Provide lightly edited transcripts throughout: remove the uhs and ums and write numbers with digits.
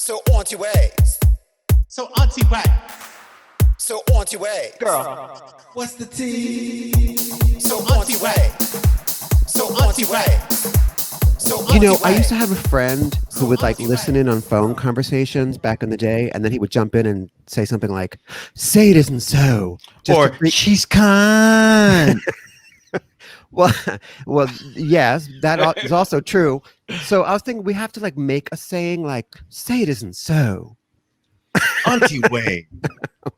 So Auntieways. So Auntieways. So Auntieways. Girl, what's the tea? So Auntieways. So Auntieways. So You know, I used to have a friend who would like listen in on phone conversations back in the day, and then he would jump in and say something like, "Say it isn't so," Or she's kind. well, well, yes, that is also true. So I was thinking we have to like make a saying like, "Say it isn't so." Auntieways.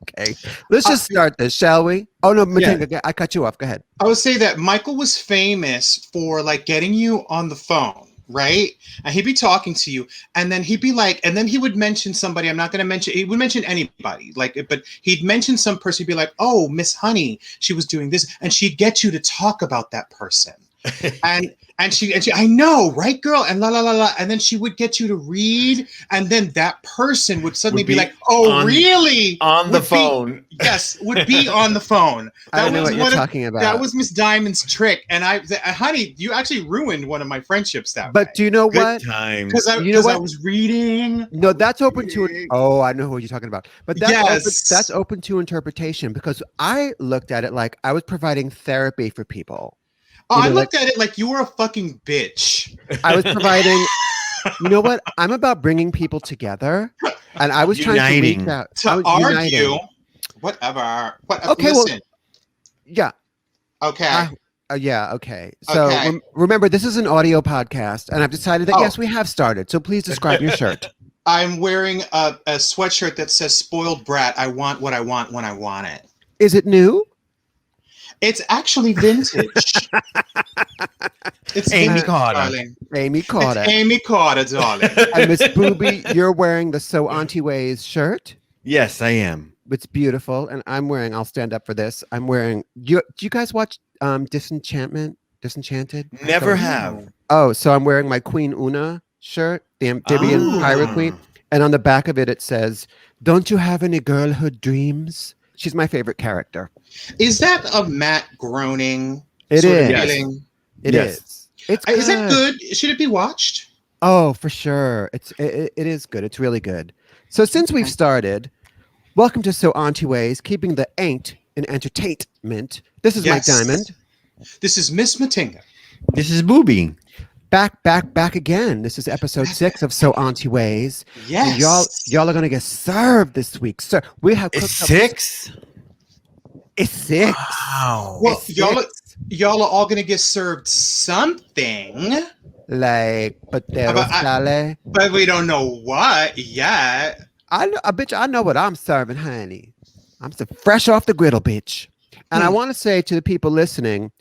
Okay, let's just start this, shall we? Oh no, Matinga, I cut you off. Go ahead. I would say that Michael was famous for like getting you on the phone, right? And he'd be talking to you, and then he'd be like, and then he would mention somebody. I'm not going to mention. He would mention anybody, like, but he'd mention some person. He'd be like, "Oh, Miss Honey, she was doing this," and she'd get you to talk about that person, and she, I know, right, girl, and la la la la, and then she would get you to read, and then that person would suddenly be like, "Oh, really?" On the phone. Yes, would be on the phone. I don't know what you're talking about. That was Miss Diamond's trick, and honey, you actually ruined one of my friendships that way. But do you know what? Good times. Because I was reading. No, that's open to. Oh, I know what you're talking about. But that's Yes. that's open to interpretation because I looked at it like I was providing therapy for people. Oh, I know, looked at it like you were a fucking bitch. I was providing. You know what? I'm about bringing people together, and I was trying to reach out To argue. Whatever. Okay, listen. Yeah. Okay. Yeah. Okay. So Okay. remember, this is an audio podcast, and I've decided that Oh. yes, we have started. So please describe your shirt. I'm wearing a sweatshirt that says "Spoiled Brat." I want what I want when I want it. Is it new? It's actually vintage. It's Amy vintage, Carter. darling. Amy Carter. It's Amy Carter, darling. And Miss Booby, you're wearing the So Auntieways shirt. Yes, I am. It's beautiful, and I'm wearing. I'll stand up for this. I'm wearing. Do you guys watch Disenchanted? Never have. Oh, so I'm wearing my Queen Una shirt, the amphibian pirate queen, and on the back of it it says, "Don't you have any girlhood dreams?" She's my favorite character. Is that a Matt Groening? It sort of is. feeling? It Yes. is. It's Is it good. good? Should it be watched? Oh, for sure. It is good. It's really good. So since we've started, welcome to So Auntieways, keeping the ain't in entertainment. This is Yes. Mike Diamond. This is Miss Matinga. This is Booby. Back again. This is episode 6 of So Auntieways. Yes. And y'all are gonna get served this week, sir. We have cooked It's up- 6? It's 6. Wow. Well, It's y'all are all gonna get served something, like potato But salad. but we don't know what yet. I bitch, I know what I'm serving, honey. I'm so fresh off the griddle, bitch. And I want to say to the people listening,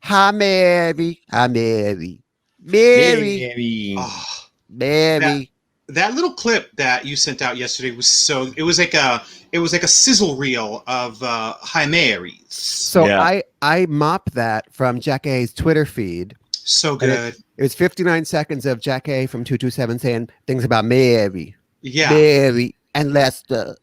hi, Mary. Hi, Mary. Mary. Oh, Mary. that little clip that you sent out yesterday was so. It was like a sizzle reel of Hi Marys. So Yeah. I mopped that from Jack A's Twitter feed. So And good. It was 59 seconds of Jack A from 227 saying things about Mary. Yeah. Mary and Lester.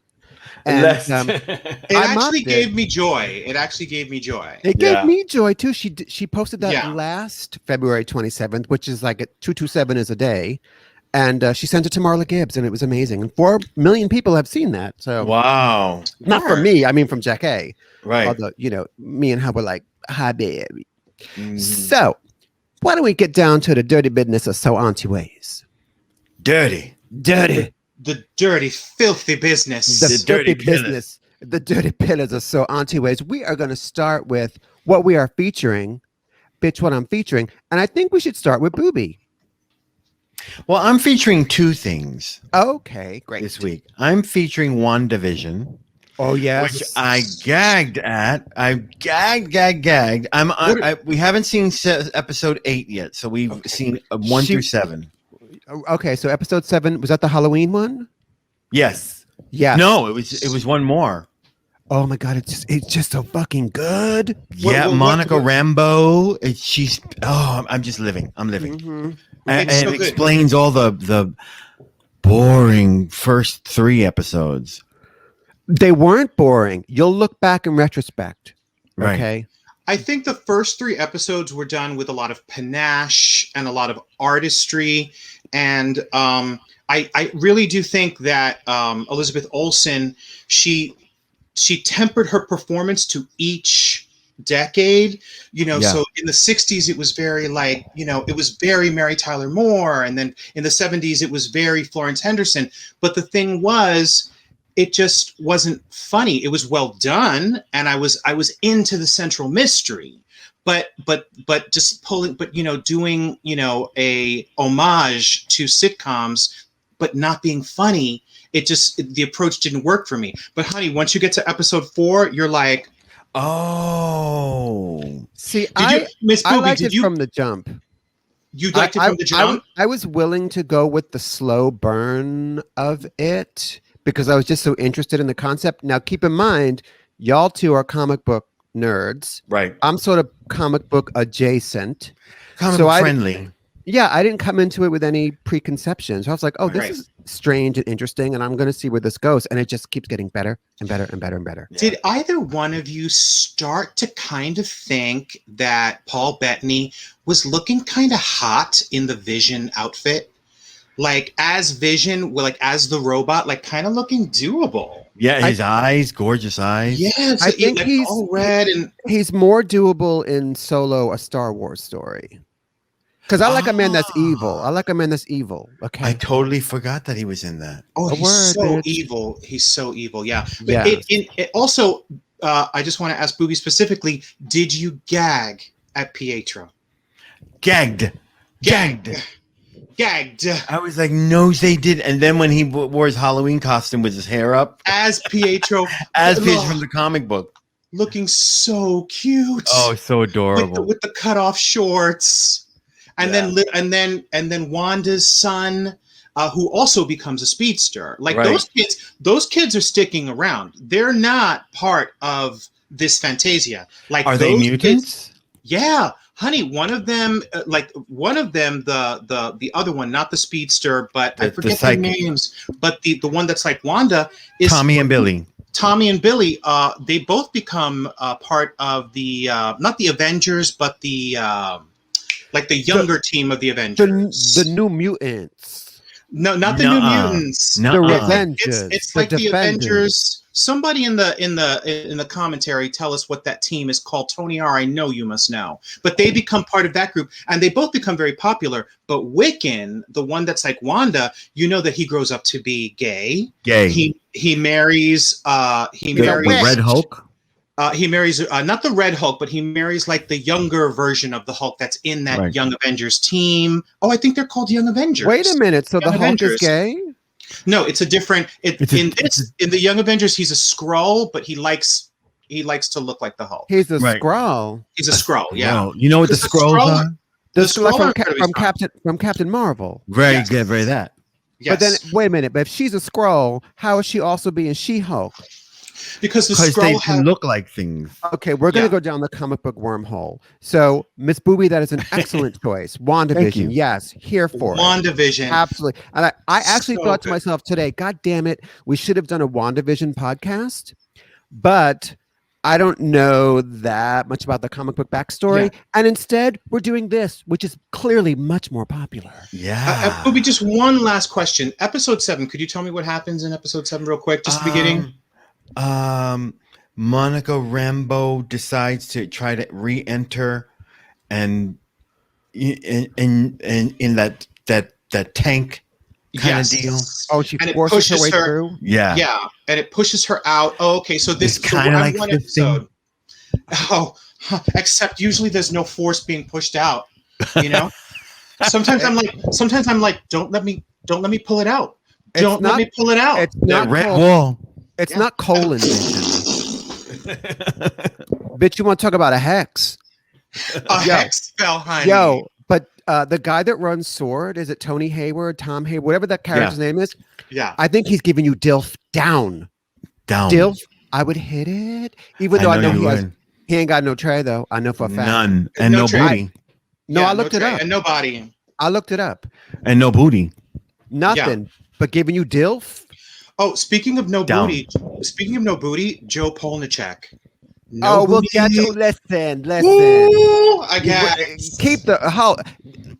And It I actually mopped it. gave me joy. It actually gave me joy. It gave Yeah. me joy too. She posted that Yeah. last February 27th, which is like 227 is a day, and she sent it to Marla Gibbs, and it was amazing. And 4 million people have seen that. So Wow. not from me, I mean from Jack A. Right. Although me and her were like, "Hi, baby." Mhm. So why don't we get down to the dirty business of So Auntieways? Dirty. Dirty. The dirty, filthy business. The dirty dirty pillars. business. The dirty pillars of So Auntieways. We are going to start with what we are featuring. Bitch, what I'm featuring. And I think we should start with Booby. Well, I'm featuring 2 things Okay, great. this week. I'm featuring WandaVision, Oh, yes. which I gagged at. I gagged. We haven't seen episode 8 yet, so we've seen 1 through 7. Okay, so episode 7, was that the Halloween one? Yes. Yeah. No, it was one more. Oh my God, it's just so fucking good. Monica Rambeau. I'm just living. I'm living. Mhm. And It's so it good. explains all the boring first 3 episodes. They weren't boring. You'll look back in retrospect. Right. Okay. I think the first 3 episodes were done with a lot of panache and a lot of artistry, and I really do think that Elizabeth Olsen, she tempered her performance to each decade, so in the 60s it was very like, it was very Mary Tyler Moore, and then in the 70s it was very Florence Henderson. But the thing was, it just wasn't funny. It was well done, and I was into the central mystery, but just doing a homage to sitcoms but not being funny, the approach didn't work for me. But honey, once you get to episode 4, you're like, oh, see, I liked it from the jump. You liked it from the jump? I was willing to go with the slow burn of it because I was just so interested in the concept. Now, keep in mind, y'all two are comic book nerds. Right. I'm sort of comic book adjacent. Comic book friendly. I didn't come into it with any preconceptions. I was like, this is strange and interesting, and I'm going to see where this goes. And it just keeps getting better and better and better and better. Yeah. Did either one of you start to kind of think that Paul Bettany was looking kind of hot in the Vision outfit? Like as Vision, like as the robot, like kind of looking doable. Yeah, his eyes, gorgeous eyes. Yeah, I think like he's all red, and he's more doable in Solo, a Star Wars story. Because I like a man that's evil. I like a man that's evil. Okay. I totally forgot that he was in that. Oh, he's so evil. He's so evil. Yeah. But it also, I just want to ask Booby specifically, did you gag at Pietro? Gagged. I was like, no, they did. And then when he wore his Halloween costume with his hair up. As Pietro. From the comic book. Looking so cute. Oh, so adorable. With the cutoff shorts. And then Wanda's son, who also becomes a speedster. Like those kids are sticking around. They're not part of this Fantasia. Like, are they mutants? Kids, yeah, honey. One of them, the other one, not the speedster, but I forget their names. But the one that's like Wanda is Tommy and Billy. Tommy and Billy. They both become part of the not the Avengers, but the like the younger team of the Avengers. The New Mutants. No, not the New Mutants. The Revengers. It's like the Avengers. Somebody in the commentary tell us what that team is called. Tony R, I know you must know. But they become part of that group, and they both become very popular. But Wiccan, the one that's like Wanda, you know that he grows up to be gay. He marries the Red Hulk. He marries not the Red Hulk, but he marries like the younger version of the Hulk that's in that Young Avengers team. Oh, I think they're called Young Avengers. Wait a minute. So the Hulk is gay? No, it's a different. In the Young Avengers, he's a Skrull, but he likes to look like the Hulk. He's a Skrull. He's a Skrull. Yeah. You know what the Skrulls are? The Skrull from Captain Marvel. Very good. Very that. Yes. But then wait a minute. But if she's a Skrull, how is she also being She-Hulk? Because they can look like things. Okay, we're going to go down the comic book wormhole. So, Miss Booby, that is an excellent choice. WandaVision, yes, here for WandaVision. Absolutely. And I actually thought to myself today, God damn it, we should have done a WandaVision podcast, but I don't know that much about the comic book backstory. Yeah. And instead, we're doing this, which is clearly much more popular. Yeah. Booby, just one last question. Episode 7, could you tell me what happens in episode 7 real quick? Just the beginning? Monica Rambeau decides to try to re-enter and in that tank kind of deal. Oh, she forces her way through? Yeah. And it pushes her out. Oh, okay. So this is kind of like one episode. Oh, except usually there's no force being pushed out, you know? Sometimes I'm like, don't let me pull it out. Don't let me pull it out. It's not red wall. It's not colon vision. Bitch, you want to talk about a hex? Hex fell, honey. Yo, but the guy that runs Sword, is it Tony Hayward, Tom Hayward, whatever that character's name is? Yeah. I think he's giving you DILF down. DILF, I would hit it. Even though I know he ain't got no tray, though. I know for a fact. None. And no booty. No, I looked it up. And no body. I looked it up. And no booty. Nothing. But giving you DILF? Oh, speaking of no booty, Joe Polniaczek. We'll get to listen. Ooh, I guess. Keep the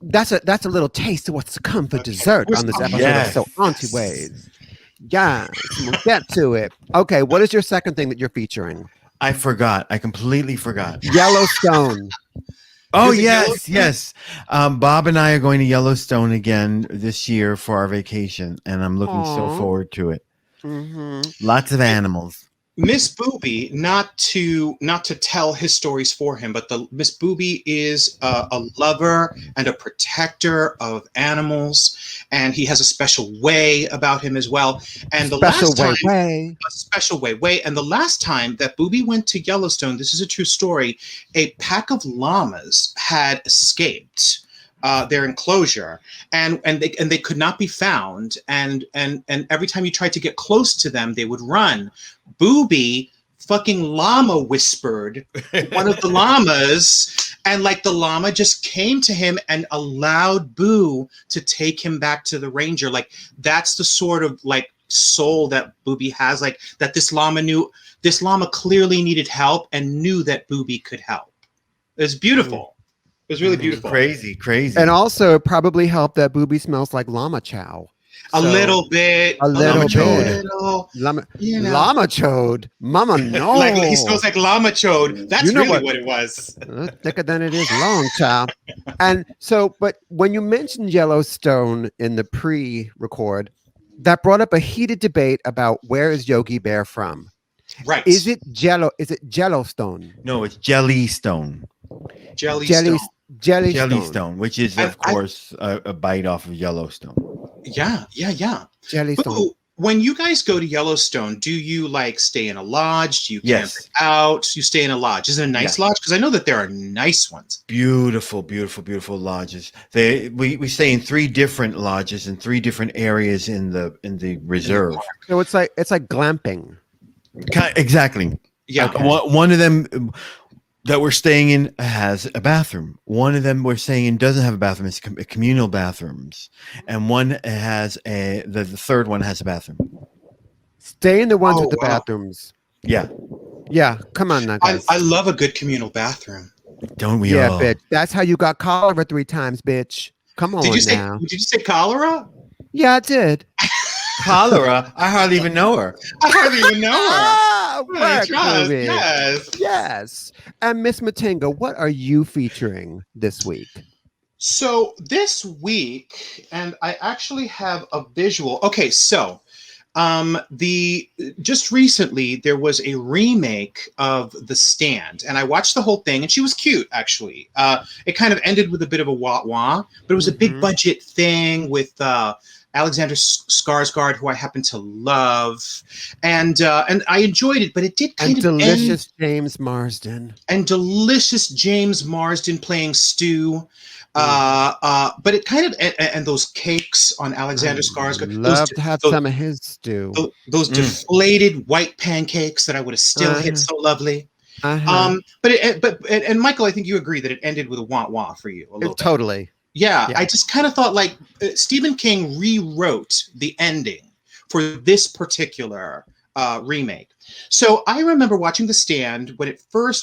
that's a little taste of what's to come for dessert on this episode Yes. of So Auntieways. Yeah, we'll get to it. Okay, what is your second thing that you're featuring? I forgot. I completely forgot. Yellowstone. Oh, Is it yes, yes. Bob and I are going to Yellowstone again this year for our vacation, and I'm looking so Aw. forward to it. Mm-hmm. Lots of animals. Miss Booby, not to tell his stories for him, but the Miss Booby is a lover and a protector of animals, and he has a special way about him as well. And the last time, a special way. And the last time that Booby went to Yellowstone, this is a true story, a pack of llamas had escaped their enclosure, and they could not be found. And every time you tried to get close to them, they would run. Booby fucking llama whispered one of the llamas, and like the llama just came to him and allowed Boo to take him back to the ranger. Like that's the sort of like soul that Booby has, like that this llama knew. This llama clearly needed help and knew that Booby could help. It was beautiful. It was really beautiful. Crazy. And also, it probably helped that Booby smells like llama chow. A little bit. Llama chode. Mama, no. Like he smells like llama chode. That's You know really what- what it was. Thicker than it is long, child. And so, but when you mentioned Yellowstone in the pre-record, that brought up a heated debate about where is Yogi Bear from? Right. Is it Jellystone? No, it's Jellystone. Jellystone. Jellystone, which is, of course, a bite off of Yellowstone. Yeah. Jellystone. Boo, when you guys go to Yellowstone, do you like stay in a lodge? Do you camp Yes. out? You stay in a lodge. Is it a nice lodge? Because I know that there are nice ones. Beautiful lodges. We stay in 3 different lodges in 3 different areas in the reserve. So it's like glamping. Exactly. Yeah. One of them that we're staying in has a bathroom. One of them we're staying in doesn't have a bathroom. It's communal bathrooms, and one has the third one has a bathroom. Stay in the ones Oh, with the wow. bathrooms. Yeah, Yeah, come on now, guys. I love a good communal bathroom. don't we Yeah, all? bitch. That's how you got cholera 3 times, bitch. Come on Did you say? now. Did you say cholera? Yeah, I did. Cholera? I hardly even know her. I hardly even know her. Ah, Really work, trust, Booby. yes. Yes. And Miss Matinga, what are you featuring this week? So this week, and I actually have a visual. Okay, so just recently there was a remake of The Stand, and I watched the whole thing, and she was cute actually. It kind of ended with a bit of a wah-wah, but it was a big budget thing with Alexander Skarsgård, who I happen to love, and I enjoyed it, but it did kind of delicious James Marsden. and delicious James Marsden playing Stu. But it kind of and those cakes on Alexander Skarsgård. Love to have some of his stew. Those deflated white pancakes that I would have still hit so lovely. But Michael, I think you agree that it ended with a wah-wah for you a little bit. Totally. Yeah, I just kind of thought like Stephen King rewrote the ending for this particular remake. So I remember watching The Stand when they first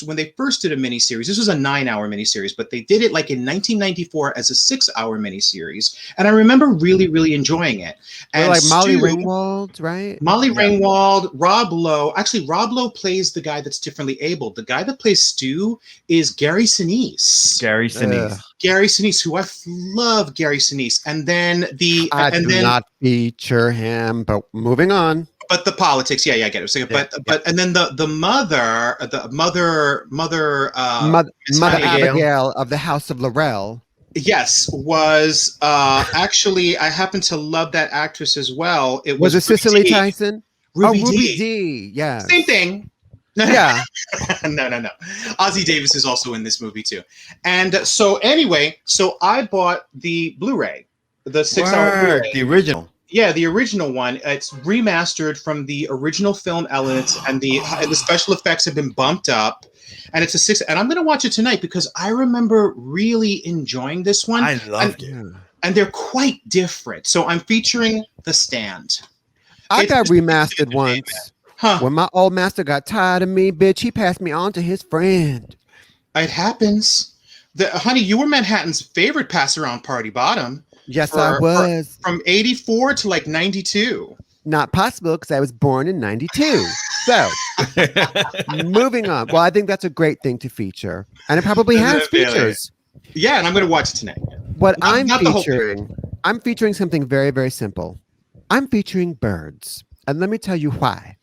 did a miniseries. This was a 9-hour miniseries, but they did it like in 1994 as a 6-hour miniseries, and I remember really, really enjoying it. And like Molly Stu, Ringwald, right? Molly Ringwald, Rob Lowe. Actually, Rob Lowe plays the guy that's differently abled. The guy that plays Stu is Gary Sinise. Gary Sinise. Gary Sinise, who I love Gary Sinise. And then I do not feature him, but moving on. But the politics, yeah, I get it. So, and then the mother Abigail of the House of Laurel. Yes, was actually I happen to love that actress as well. It was it Cicely D. Tyson? Ruby Ruby D. D. Yeah. Same thing. Yeah. No. Ozzie Davis is also in this movie too. And so anyway, I bought the Blu-ray, the 6-hour Blu-ray. The original. Yeah, the original one. It's remastered from the original film elements, and the special effects have been bumped up. And it's a 6. And I'm going to watch it tonight because I remember really enjoying this one. I loved it. And they're quite different. So I'm featuring The Stand. I got remastered once. When my old master got tired of me, bitch, he passed me on to his friend. It happens. honey, you were Manhattan's favorite pass around party bottom. Yes, I was. From 84 to like 92. Not possible because I was born in 92. So, moving on. Well, I think that's a great thing to feature. And it probably has features. Yeah, and I'm going to watch it tonight. What I'm featuring something very, very simple. I'm featuring birds. And let me tell you why.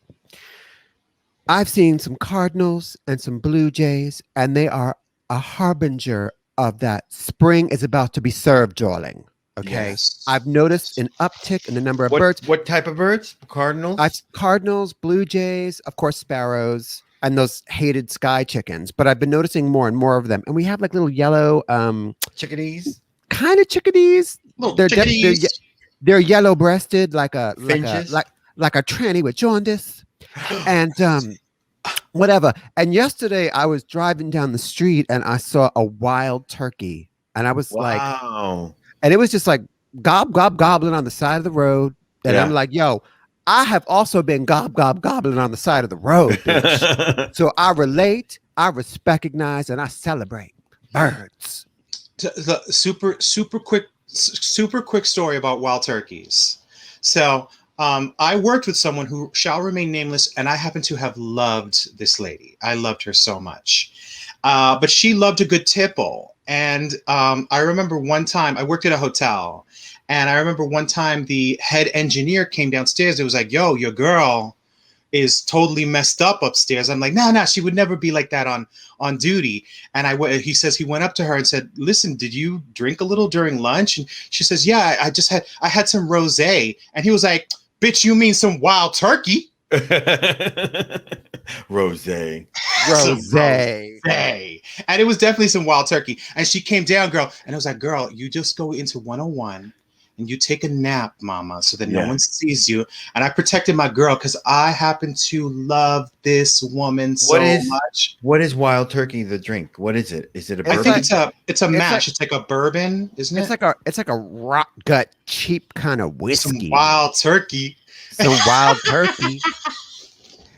I've seen some cardinals and some blue jays, and they are a harbinger of that spring is about to be served, darling. Okay. Yes. I've noticed an uptick in the number of birds. What type of birds? Cardinals? Cardinals, blue jays, of course, sparrows, and those hated sky chickens. But I've been noticing more and more of them. And we have like little yellow chickadees. Kind of chickadees. Chickadees. They're yellow breasted, like a tranny with jaundice. And whatever. And yesterday I was driving down the street and I saw a wild turkey. And I was like, wow. And it was just like gobbling on the side of the road. And I'm like, yo, I have also been gobbling on the side of the road, bitch. So I relate, I recognize, and I celebrate birds. The super quick story about wild turkeys. So I worked with someone who shall remain nameless, and I happen to have loved this lady. I loved her so much. But she loved a good tipple. And I remember one time I worked at a hotel, and I remember one time the head engineer came downstairs. It was like, yo, your girl is totally messed up upstairs. I'm like, no, she would never be like that on duty. And he says he went up to her and said, listen, did you drink a little during lunch? And she says, yeah, I had some rosé. And he was like, bitch, you mean some wild turkey? Rosé. And it was definitely some wild turkey. And she came down, girl, and I was like, girl, you just go into 101 and you take a nap, mama, so that no one sees you. And I protected my girl because I happen to love this woman so much. What is wild turkey, the drink? What is it? Is it a bourbon? I think it's a mash. It's like a bourbon, isn't it? It's like a rock gut, cheap kind of whiskey. Some wild turkey.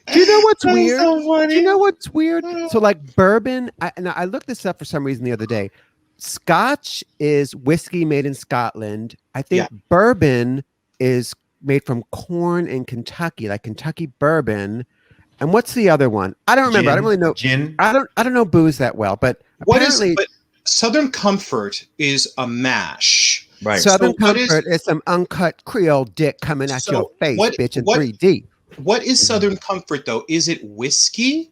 Do you know what's weird? Do you know what's weird? So like bourbon, I looked this up for some reason the other day. Scotch is whiskey made in Scotland. I think bourbon is made from corn in Kentucky, like Kentucky bourbon. And what's the other one? I don't remember. I don't really know. Gin. I don't know booze that well, but apparently Southern Comfort is a mash. Right. Southern Comfort is some uncut Creole dick coming at your face, bitch, in 3D. What is Southern Comfort, though? Is it whiskey?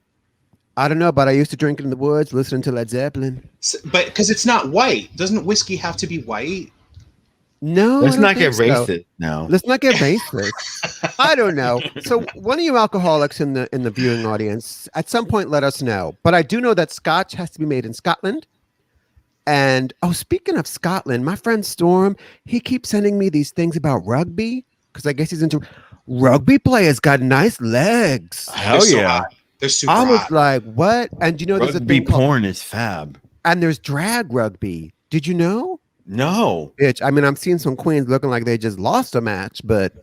I don't know, but I used to drink it in the woods, listening to Led Zeppelin. But because it's not white. Doesn't whiskey have to be white? No. Let's not get racist. No. Let's not get racist. I don't know. So one of you alcoholics in the viewing audience, at some point let us know. But I do know that Scotch has to be made in Scotland. And speaking of Scotland, my friend Storm, he keeps sending me these things about rugby because I guess he's into rugby players got nice legs. Hell yeah. They're super I was hot. like, what? And you know, there's a Rugby thing called, porn is fab. and there's drag rugby. Did you know? No. Bitch, I mean, I'm seeing some queens looking like they just lost a match, but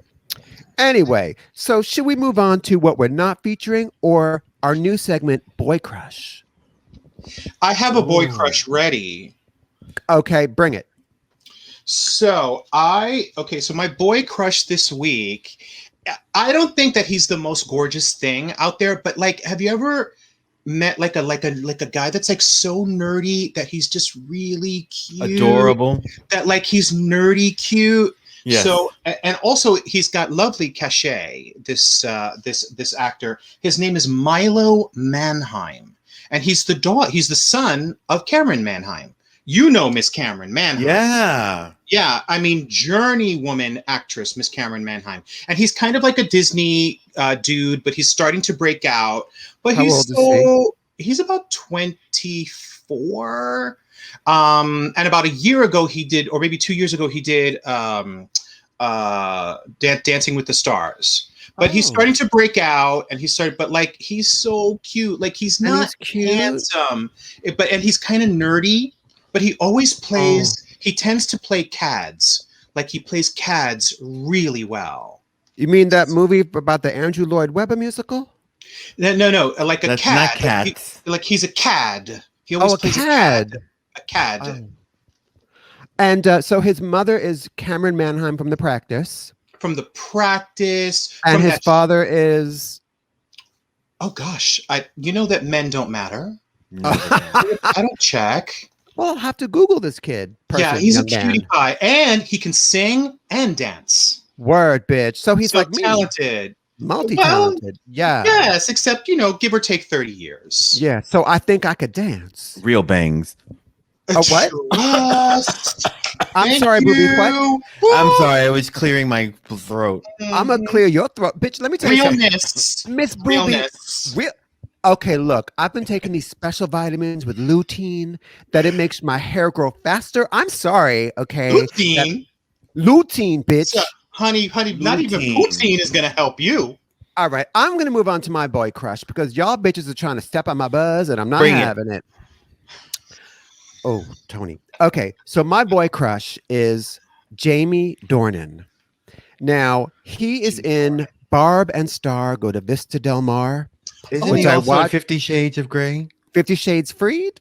anyway, so should we move on to what we're not featuring or our new segment, Boy Crush? I have a boy crush ready. Okay, bring it. So my boy crush this week, I don't think that he's the most gorgeous thing out there, but like, have you ever met like a guy that's like so nerdy that he's just really cute, Adorable, that like he's nerdy cute? Yes. So, and also he's got lovely cachet, this actor. His name is Milo Manheim, and he's the son of Cameron Manheim. You know Miss Cameron Manheim. Yeah, I mean, journeywoman actress, Miss Cameron Manheim. And he's kind of like a Disney dude, but he's starting to break out. But How old is he's about 24. And about a year ago he did, or maybe 2 years ago, he did Dancing with the Stars. But he's starting to break out, and he's so cute. Like he's not handsome, and he's kind of nerdy. But he always plays. He tends to play cads. Like he plays cads really well. You mean that movie about the Andrew Lloyd Webber musical? No. Like a That's cad. not cats. Like he's a cad. He always plays a cad. A cad. Oh. And so his mother is Cameron Manheim from The Practice. From The Practice. And from his that, father is... oh gosh, you know that men don't matter. No, I don't check. Well, I'll have to Google this kid. Yeah, he's a cutie pie, and he can sing and dance. Word, bitch. So he's so like me. talented. Multi-talented. Yeah. Yes, except, give or take 30 years. Yeah. So I think I could dance. real bangs. Oh, what? Trust. I'm Thank sorry, Booby. What? you. I'm sorry, I was clearing my throat. I'm going to clear your throat. Bitch, let me tell you something. Realness. Miss Booby. Realness. Okay, look, I've been taking these special vitamins with lutein that it makes my hair grow faster. I'm sorry, okay? Lutein. Lutein, bitch. So, honey, not even poutine is going to help you. All right, I'm going to move on to my boy crush because y'all bitches are trying to step on my buzz and I'm not having it. Oh, Tony. Okay, so my boy crush is Jamie Dornan. Now, he is in Barb and Star Go to Vista Del Mar. Isn't he also in 50 Shades of Grey? 50 Shades Freed,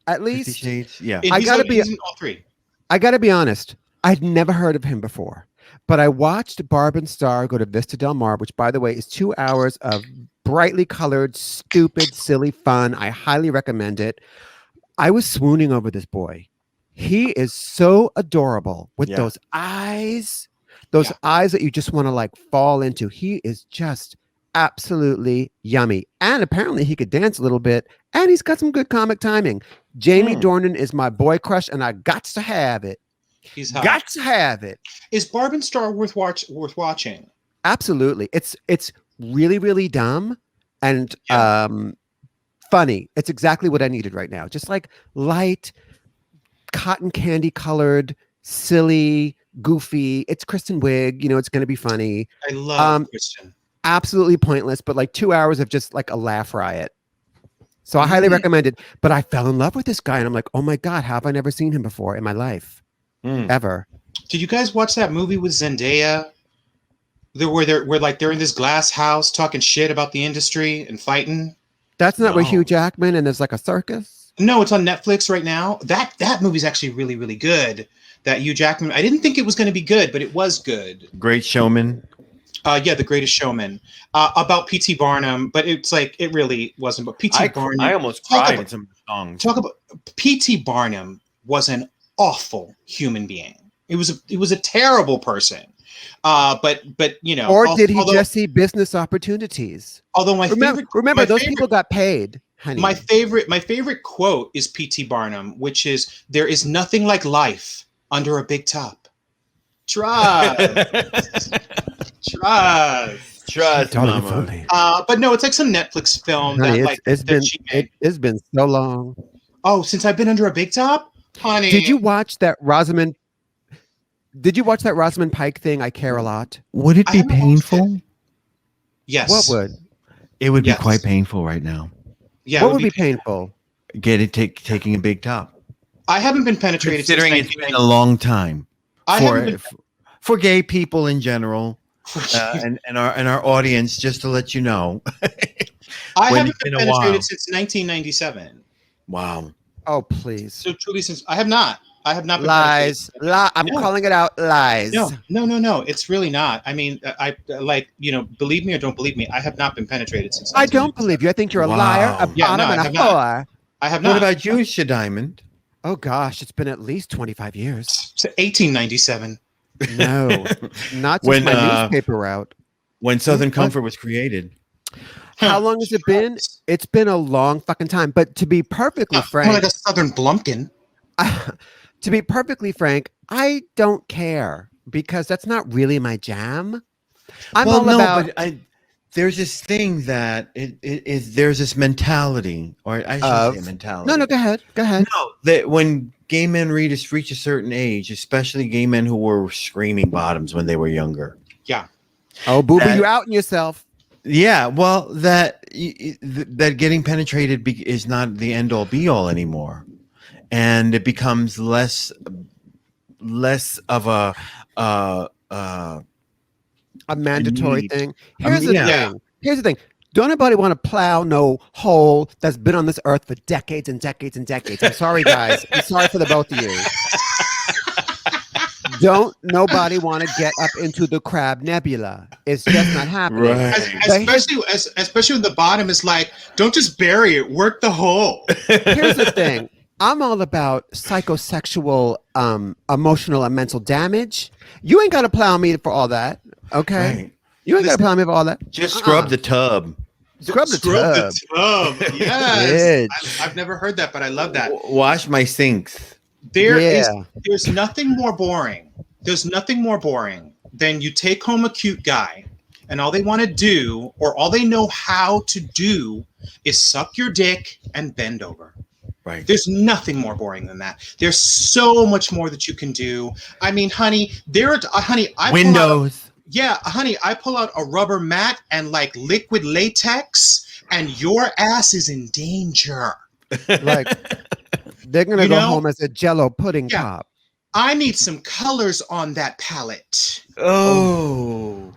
at 50 least. Shades, yeah. He's in all three. I gotta be honest. I'd never heard of him before, but I watched Barb and Star Go to Vista Del Mar, which, by the way, is 2 hours of brightly colored, stupid, silly fun. I highly recommend it. I was swooning over this boy. He is so adorable with those eyes that you just want to like fall into. He is just absolutely yummy. And apparently he could dance a little bit and he's got some good comic timing. Jamie Dornan is my boy crush and I got to have it. He's hot. Got to have it. Is Barb and Star worth watching? Absolutely. It's really, really dumb and funny. It's exactly what I needed right now. Just like light, cotton candy colored, silly, goofy. It's Kristen Wiig. It's going to be funny. I love Kristen. Absolutely pointless, but like 2 hours of just like a laugh riot. So I highly recommend it. But I fell in love with this guy and I'm like, oh my God, how have I never seen him before in my life? Ever. Did you guys watch that movie with Zendaya? They're in this glass house talking shit about the industry and fighting. That's not where Hugh Jackman and there's like a circus? No, it's on Netflix right now. That movie's actually really, really good. That Hugh Jackman. I didn't think it was going to be good, but it was good. Great Showman. The Greatest Showman. About P.T. Barnum, but it's like it really wasn't. But P.T. Barnum. I almost cried in some songs. Talk about P.T. Barnum was an awful human being. It was a terrible person. But or did he just see business opportunities? Although remember those people got paid. Honey. My favorite quote is P.T. Barnum, which is, "There is nothing like life under a big top. Trust, Totally. But no, it's like some Netflix film. Honey, it's been so long. Oh, since I've been under a big top, honey. Did you watch that Rosamund Pike thing? I Care a Lot. Would it be painful? Yes. What would? It would be quite painful right now. Yeah. What would be painful? Taking a big top. I haven't been penetrated. Considering it's been a long time for gay people in general, and our audience. Just to let you know, I haven't been penetrated since 1997. Wow. Oh please. So truly, since I have not been lies. I'm calling it out. Lies. No. It's really not. I mean, I believe me or don't believe me. I have not been penetrated since. I don't believe you. I think you're a liar, a bottom, and a whore. I have not. What about you, Shadiamond? Oh gosh, it's been at least 25 years. So 1897. No, not since my newspaper route. When Southern Comfort was created. How long has it been? It's been a long fucking time. But to be perfectly frank, like a Southern Blumpkin. To be perfectly frank, I don't care because that's not really my jam. There's this thing that there's this mentality, or I shouldn't say mentality. No, go ahead. No, that when gay men reach a certain age, especially gay men who were screaming bottoms when they were younger. Yeah. Oh, Booby, you outing yourself. Yeah, well, that getting penetrated is not the end all be all anymore, and it becomes less of a mandatory thing. Here's the thing. Don't nobody want to plow no hole that's been on this earth for decades and decades and decades. I'm sorry, guys. I'm sorry for the both of you. Don't nobody want to get up into the Crab Nebula. It's just not happening. Right. Especially when the bottom is like, don't just bury it, work the hole. Here's the thing. I'm all about psychosexual, emotional, and mental damage. You ain't got to plow me for all that, okay? Right. You ain't got to plow me for all that. Just scrub the tub. Scrub the tub. Yes. I've never heard that, but I love that. Wash my sinks. There's nothing more boring. There's nothing more boring than you take home a cute guy and all they want to do, or all they know how to do, is suck your dick and bend over. Right. There's nothing more boring than that. There's so much more that you can do. I mean, honey, Windows. I pull out a rubber mat and like liquid latex, and your ass is in danger. Like, they're going to go home as a Jell-O pudding pop. I need some colors on that palette. Oh.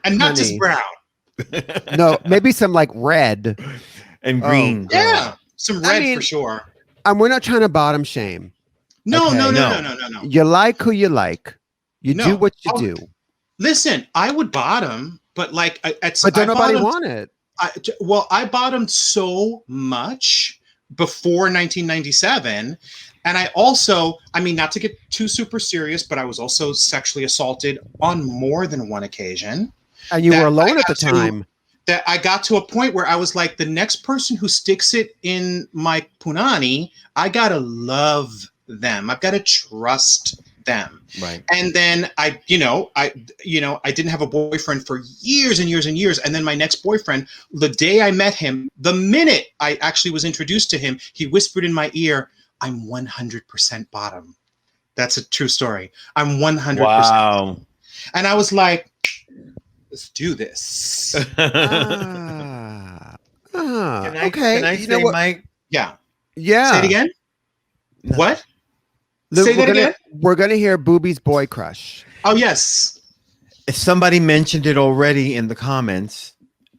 And not just brown. No, maybe some like red. And green. Yeah, some red for sure. And we're not trying to bottom shame. No. You like who you like. You do what you do. Listen, I would bottom, but like, but don't nobody want it. I bottomed so much before 1997, and I also, I mean, not to get too super serious, but I was also sexually assaulted on more than one occasion. And you were alone at the time. That I got to a point where I was like, the next person who sticks it in my punani, I gotta love them. I've got to trust them. Right. And then I didn't have a boyfriend for years and years and years. And then my next boyfriend, the day I met him, the minute I actually was introduced to him, he whispered in my ear, "I'm 100% bottom." That's a true story. I'm 100%. Wow. And I was like, let's do this. Okay. Can I say, Mike? Yeah. Yeah. Say it again. No. What? Say that again. We're gonna hear Booby's boy crush. Oh yes. If somebody mentioned it already in the comments,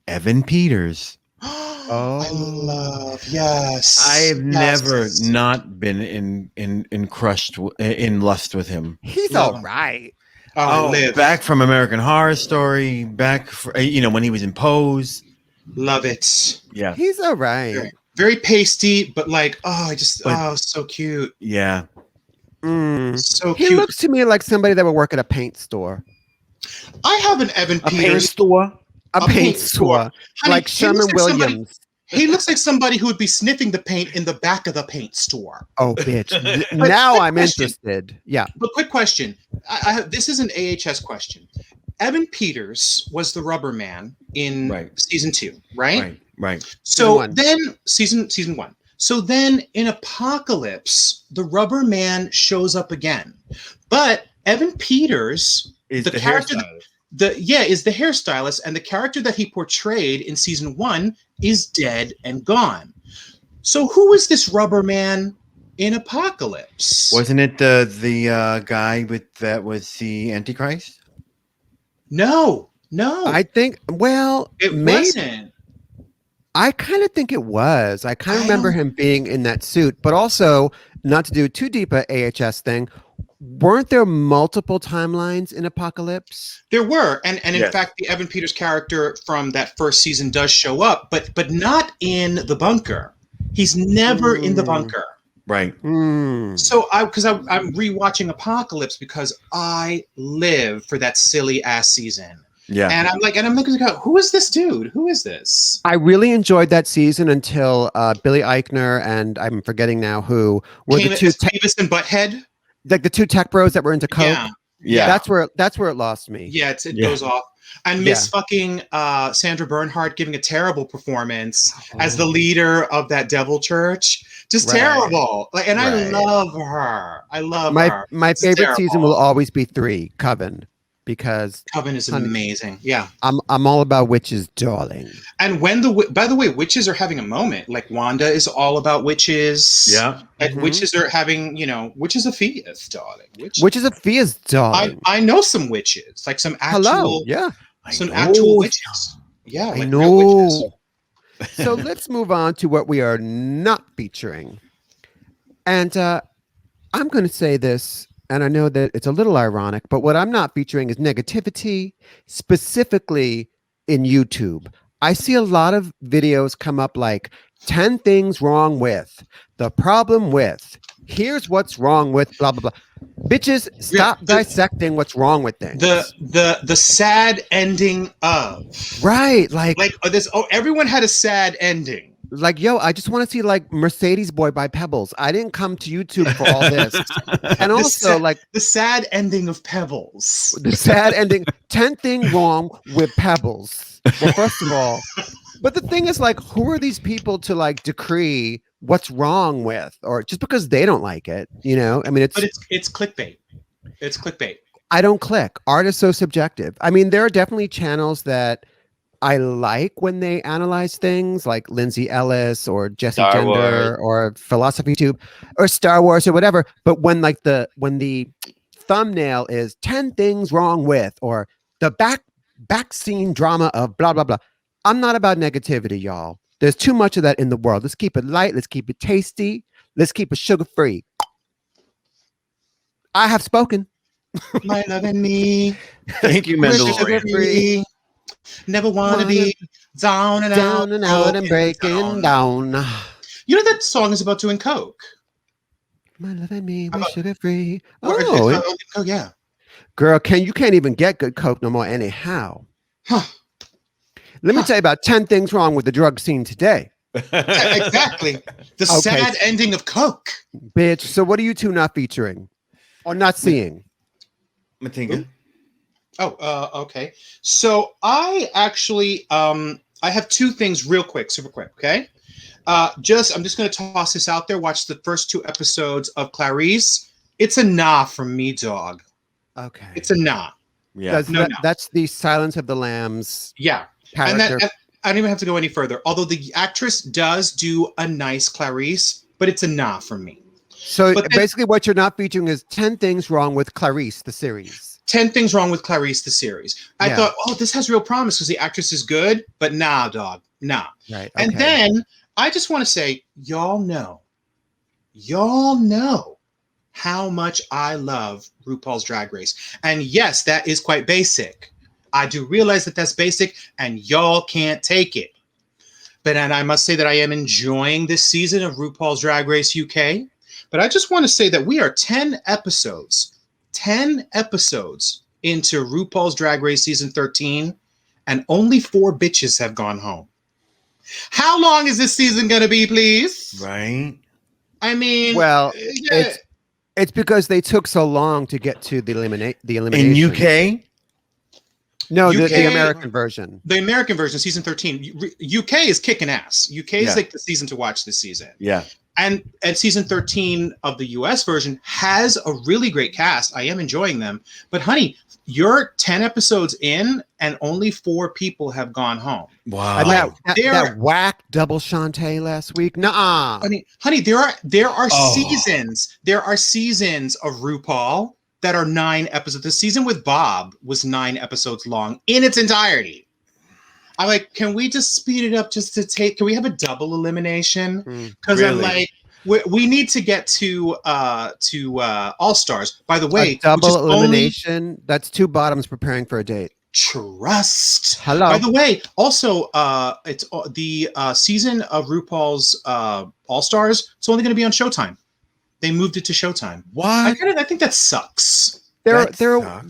Evan Peters. I love, yes. I've never not been in crushed in lust with him. He's all right. Back from American Horror Story, back for, when he was in Pose. Love it. Yeah, he's all right. Very, very pasty, but like, so cute. Yeah. So he cute. looks to me like somebody that would work at a paint store. I have an Evan Peters. Paint store? A paint store. Honey, like Sherman Williams. He looks like somebody who would be sniffing the paint in the back of the paint store. Oh, bitch. Now I'm interested. Yeah. But quick question. This is an AHS question. Evan Peters was the rubber man in season 2, right? Right. So then season 1. So then in Apocalypse, the rubber man shows up again. But Evan Peters is the character hairstylist. Is the hairstylist, and the character that he portrayed in season 1 is dead and gone. So who is this rubber man in Apocalypse? Wasn't it the guy that was the Antichrist? No. I think it wasn't. I kind of think it was. I kind of remember him being in that suit, but also, not to do too deep a AHS thing, weren't there multiple timelines in Apocalypse? There were, and in fact, the Evan Peters character from that first season does show up, but not in the bunker. He's never in the bunker. Right. So I'm rewatching Apocalypse because I live for that silly ass season. Yeah. And I'm looking, who is this dude? Who is this? I really enjoyed that season until Billy Eichner and I'm forgetting now who were the two Beavis and Butthead. Like the two tech bros that were into coke. Yeah. That's where it lost me. Yeah, it goes off. And Miss fucking Sandra Bernhard giving a terrible performance as the leader of that devil church. Just terrible. Like, and I love her. I love her. My favorite season will always be 3, Coven. Because Coven is amazing. Yeah. I'm all about witches, darling. And by the way, witches are having a moment. Like Wanda is all about witches. Yeah. And witches are having, witches of Fias, darling. Witches of Fias, darling. I know some witches, like some actual. Hello. Yeah. Some actual witches. Yeah, I like real witches. know. So let's move on to what we are not featuring. And I'm going to say this, and I know that it's a little ironic, but what I'm not featuring is negativity, specifically in YouTube. I see a lot of videos come up like 10 things wrong with, the problem with, here's what's wrong with, blah, blah, blah. Bitches, stop dissecting what's wrong with things. The sad ending of. Right. Like this. Oh, everyone had a sad ending. Like, yo, I just want to see like Mercedes Boy by Pebbles. I didn't come to YouTube for all this. And also like the sad ending of Pebbles. The sad ending. 10 things wrong with Pebbles. Well, first of all, but the thing is like, who are these people to like decree what's wrong with, or just because they don't like it, you know? I mean, it's clickbait. It's clickbait. I don't click. Art is so subjective. I mean, there are definitely channels that I like when they analyze things like Lindsay Ellis or Jesse Gender or Philosophy Tube or Star Wars or whatever. But when like when the thumbnail is 10 things wrong with, or the back scene drama of blah, blah, blah. I'm not about negativity, y'all. There's too much of that in the world. Let's keep it light. Let's keep it tasty. Let's keep it sugar-free. I have spoken. My love and me. Thank you, Mandalorian. Sugar-free. Never want to be down and out and breaking down. You know that song is about doing coke. My love and me, we're sugar-free. Oh, yeah. Girl, you can't even get good coke no more anyhow. Huh. Let me tell you about 10 things wrong with the drug scene today. Exactly. The sad ending of coke. Bitch, so what are you two not featuring? Or not seeing? Matinga. Okay. So I actually I have two things real quick, super quick, okay? I'm just gonna toss this out there. Watch the first 2 episodes of Clarice. It's a nah from me, dog. Okay. It's a nah. Yeah. That's the Silence of the Lambs. Yeah. Character. And I don't even have to go any further. Although the actress does do a nice Clarice, but it's a nah from me. So basically what you're not featuring is 10 things wrong with Clarice, the series. 10 things wrong with Clarice, the series. I thought, this has real promise because the actress is good, but nah, dog, nah. Right. Okay. And then I just want to say, y'all know how much I love RuPaul's Drag Race. And yes, that is quite basic. I do realize that that's basic and y'all can't take it. And I must say that I am enjoying this season of RuPaul's Drag Race UK. But I just want to say that we are 10 episodes into RuPaul's Drag Race season 13, and only 4 bitches have gone home. How long is this season going to be, please? Right. I mean, well, it's because they took so long to get to the elimination. In UK? No, the American version. The American version, season 13. UK is kicking ass. UK is like the season to watch this season. Yeah. And season 13 of the US version has a really great cast. I am enjoying them. But honey, you're 10 episodes in and only 4 people have gone home. Wow. And that whack double Shantae last week. Nuh-uh. Honey, there are seasons. There are seasons of RuPaul that are 9 episodes. The season with Bob was 9 episodes long in its entirety. I'm like, can we just speed it up can we have a double elimination? Because really? I'm like, we need to get to All Stars. By the way, a double elimination. That's 2 bottoms preparing for a date. Trust. Hello. By the way, also, it's the season of RuPaul's All Stars. It's only going to be on Showtime. They moved it to Showtime. What? I think that sucks. There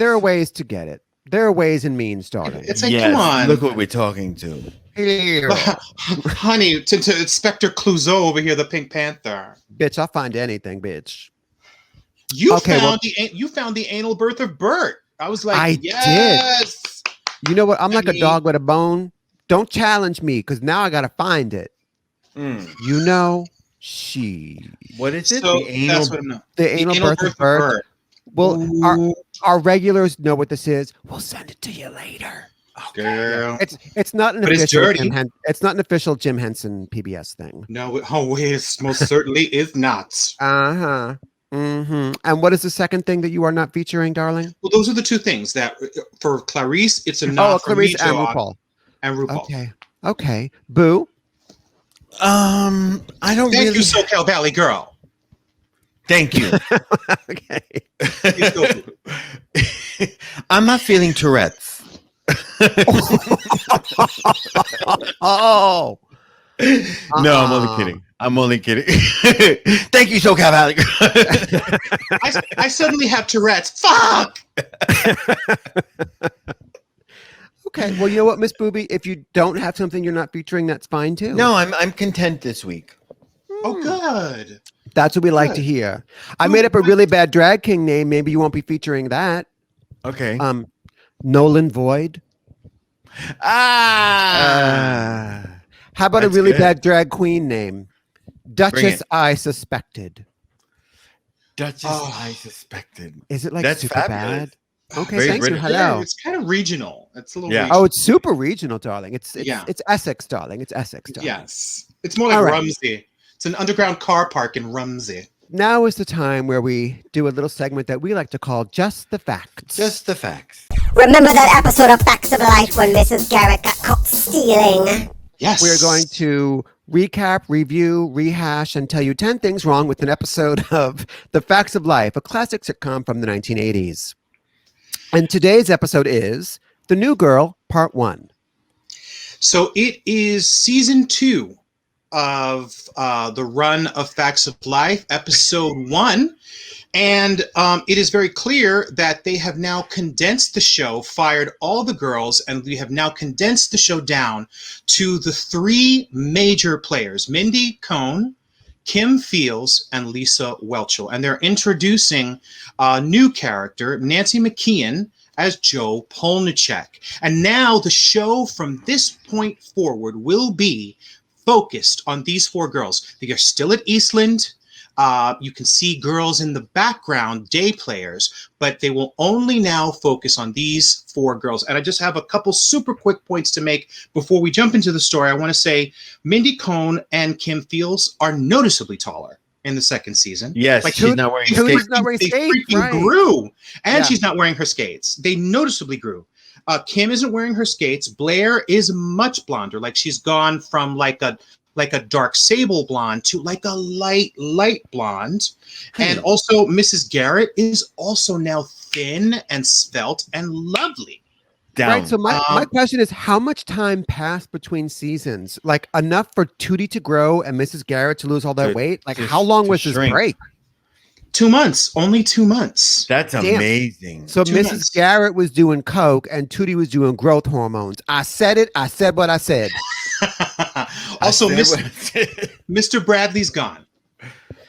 are ways to get it. There are ways and means, darling. It's like, come on. Look what we're talking to. Here. Honey, to Inspector Clouseau over here, the Pink Panther. Bitch, I'll find anything, bitch. You found the anal birth of Bert. I was like, I yes. did. You know what? I'm like a dog with a bone. Don't challenge me, because now I gotta find it. You know, what is it? So the anal birth of Bert. Well, our regulars know what this is. We'll send it to you later. Okay. Girl. It's not an official it's not an official Jim Henson PBS thing. No, it most certainly is not. Uh-huh. And what is the second thing that you are not featuring, darling? Well, those are the two things that for Clarice, it's a nod for Clarice me, and Joe, RuPaul. and RuPaul. Okay. Boo. I don't Thank really. you, SoCal Valley girl. Thank you. Okay. Please go, Boo. I'm not feeling Tourette's. Oh. No, I'm only kidding. I'm only kidding. Thank you, SoCal Valley. I suddenly have Tourette's. Fuck. Okay. Well, you know what, Miss Booby? If you don't have something you're not featuring, that's fine too. No, I'm content this week. Oh, good. That's what we like to Good. hear. I made up a really bad drag king name. Maybe you won't be featuring that. Okay. Nolan Void. How How about That's a really good. bad drag queen name? Duchess it. I Suspected. Duchess, Oh. I suspected. Is it like That's super fabulous. bad? Okay, Very thanks. British. Hello. It's kind of regional. It's a little Yeah. regional. Oh, it's super regional, darling. It's Yeah. it's Essex, darling. It's Essex, darling. Yes. It's more like All right. Rumsey. It's an underground car park in Rumsey. Now is the time where we do a little segment that we like to call Just the Facts. Just the facts. Remember that episode of Facts of Life when Mrs. Garrett got caught stealing? Yes. We're going to recap, review, rehash, and tell you 10 things wrong with an episode of The Facts of Life, a classic sitcom from the 1980s. And today's episode is The New Girl, Part 1. So it is season 2 of the run of Facts of Life, episode 1. And it is very clear that they have now condensed the show, fired all the girls, and we have now condensed the show down to the 3 major players, Mindy Cohn, Kim Fields, and Lisa Welchel. And they're introducing a new character, Nancy McKeon, as Joe Polniaczek. And now the show from this point forward will be focused on these 4 girls. They are still at Eastland. You can see girls in the background, day players, but they will only now focus on these 4 girls. And I just have a couple super quick points to make before we jump into the story. I want to say Mindy Cohn and Kim Fields are noticeably taller in the second season. Yes, Like, she's not wearing Who's skates. not wearing They skates, freaking right. grew. And Yeah. she's not wearing her skates. They noticeably grew. Kim isn't wearing her skates. Blair is much blonder. Like she's gone from like a dark sable blonde to like a light blonde. And also Mrs. Garrett is also now thin and svelte and lovely. Down. Right. So my question is, how much time passed between seasons? Like enough for Tooty to grow and Mrs. Garrett to lose all that To- weight? Like to- how long to was this shrink. break? 2 months, only 2 months. That's Damn. amazing. So 2 Mrs. months. Garrett was doing coke and Tooty was doing growth hormones. I said it. I said what I said. Also, I said Mr. Bradley's gone.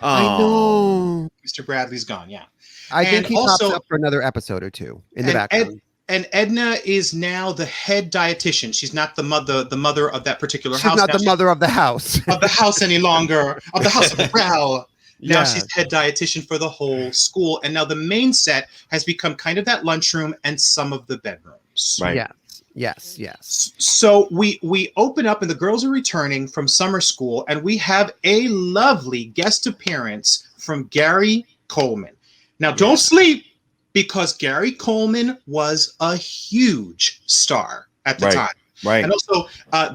I know. Mr. Bradley's gone, yeah. I think And he pops also- up for another episode or two in the And background. And Edna is now the head dietitian. She's not the mother of that particular She's house. not Now the mother of the house. of the house any longer, of the house of the Rel. Now Yeah. she's head dietitian for the whole school. And now the main set has become kind of that lunchroom and some of the bedrooms. Right. Yes. So we open up and the girls are returning from summer school and we have a lovely guest appearance from Gary Coleman. Now don't sleep because Gary Coleman was a huge star at the Right. time. Right. And also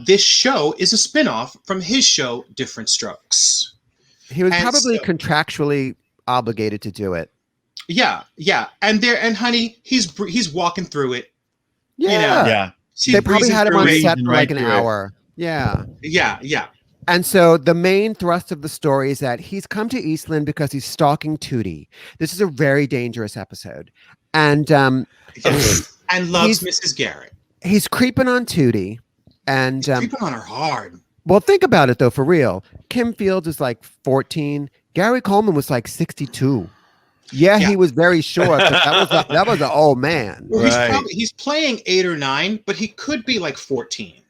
this show is a spinoff from his show, Different Strokes. He was And probably so- contractually obligated to do it. Yeah. And honey, he's walking through it. Yeah. Yeah. She's They probably breezing had him through on it. set Breezing for like right an through it. hour. Yeah. Yeah. And so the main thrust of the story is that he's come to Eastland because he's stalking Tooty. This is a very dangerous episode. And Yes. And loves He's- Mrs. Garrett. he's creeping on Tooty. And Creeping on her hard. well, think about it though, for real. Kim Fields is like 14. Gary Coleman was like 62. Yeah, Yeah. he was very short, but that was an old man. Well, Right. he's playing 8 or 9, but he could be like 14.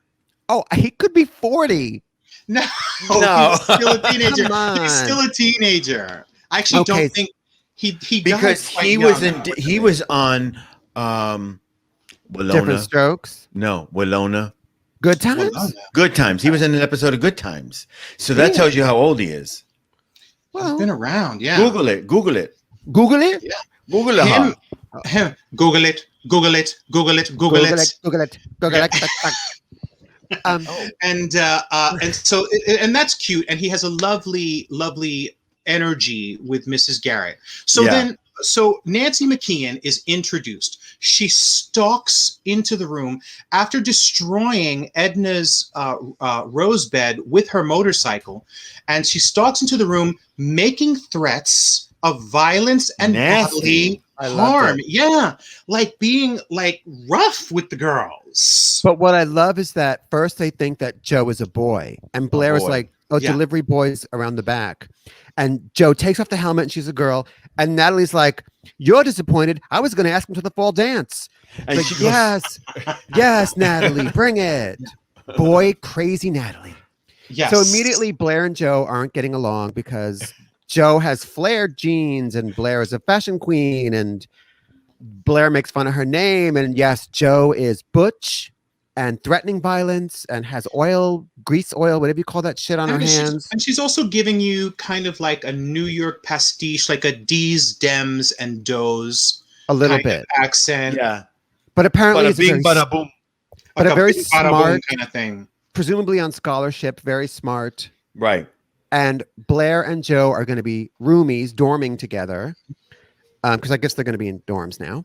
Oh, he could be 40. No, No. he's still a teenager. Come on. He's still a teenager. I actually Okay. don't think he died Because quite he young, was in unfortunately. he was on Different Willona. strokes. No, Willona. Good times. Well, no. Good Times. He was in an episode of Good Times. So that tells you how old he is. He's been around. Yeah. Google it. Google it. Google it. Yeah. Google it. Him, Huh? him. Google it. Google it. Google it. Google it. Google it. Google it. And so and that's cute. And he has a lovely energy with Mrs. Garrett. So so Nancy McKeon is introduced. She stalks into the room after destroying Edna's rose bed with her motorcycle, and she stalks into the room, making threats of violence and bodily harm. Yeah, like being like rough with the girls. But what I love is that first they think that Joe is a boy, and Blair is like, "Oh, delivery boys around the back," and Joe takes off the helmet, and she's a girl, and Natalie's like, "You're disappointed. I was going to ask him to the fall dance." And Like, she goes, yes, Natalie, bring it, boy, crazy Natalie. Yes. So immediately Blair and Joe aren't getting along because Joe has flared jeans and Blair is a fashion queen and Blair makes fun of her name. And yes, Joe is butch and threatening violence and has grease oil, whatever you call that shit on her hands. And she's also giving you kind of like a New York pastiche, like a D's, Dems, and Does A little bit accent. yeah. But apparently Bada bing, bada boom. but Like a very big bada boom smart, kind of thing. presumably on scholarship, very smart. Right. And Blair and Joe are going to be roomies, dorming together. Because I guess they're going to be in dorms now.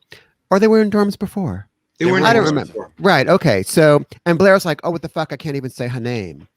Or they were in dorms before. They were. I don't remember. Right. Okay. So, and Blair's like, "Oh, what the fuck? I can't even say her name."